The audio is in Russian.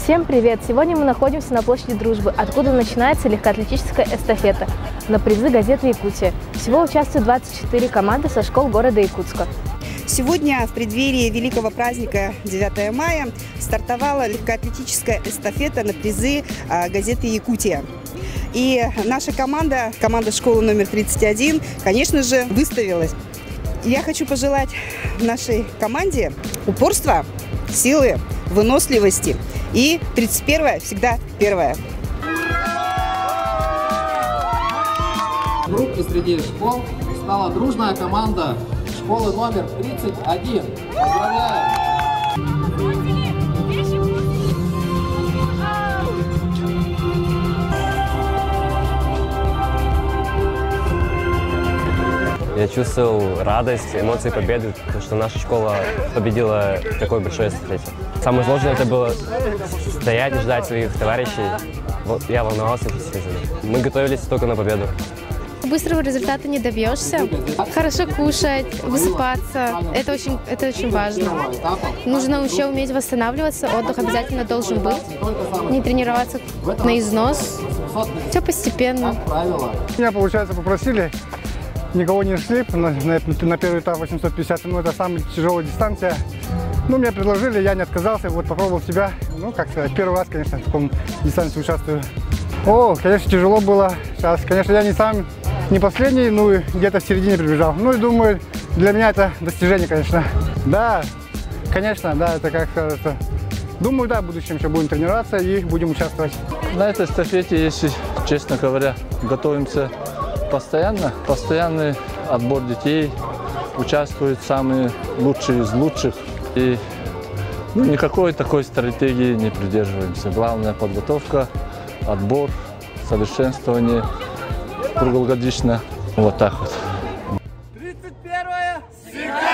Всем привет! Сегодня мы находимся на площади Дружбы, откуда начинается легкоатлетическая эстафета на призы газеты «Якутия». Всего участвуют 24 команды со школ города Якутска. Сегодня в преддверии великого праздника 9 мая стартовала легкоатлетическая эстафета на призы газеты «Якутия». И наша команда школы номер 31, конечно же, выставилась. Я хочу пожелать нашей команде упорства, силы, выносливости. И 31-е всегда первое. Вдруг среди школ стала дружная команда школы номер 31. Поздравляю! Я чувствовал радость, эмоции победы, что наша школа победила в такой большой эстафете. Самое сложное это было стоять и ждать своих товарищей. Вот я волновался, естественно. Мы готовились только на победу. Быстрого результата не добьешься. Хорошо кушать, высыпаться. Это очень важно. Нужно еще уметь восстанавливаться. Отдых обязательно должен быть. Не тренироваться на износ. Все постепенно. Меня, получается, попросили. Никого не шли на первый этап 850, это самая тяжелая дистанция. Ну, мне предложили, я не отказался, вот попробовал себя. Ну, как сказать, первый раз, конечно, в таком дистанции участвую. О, конечно, тяжело было. Сейчас, конечно, я не последний, ну, где-то в середине прибежал. Ну, и думаю, для меня это достижение, конечно. Да, конечно, да, это как сказать. Думаю, да, в будущем еще будем тренироваться и будем участвовать. На этой эстафете, если честно говоря, готовимся постоянно. Постоянный отбор детей, участвуют самые лучшие из лучших. И никакой такой стратегии не придерживаемся. Главная подготовка, отбор, совершенствование круглогодично. Вот так вот. 31-е!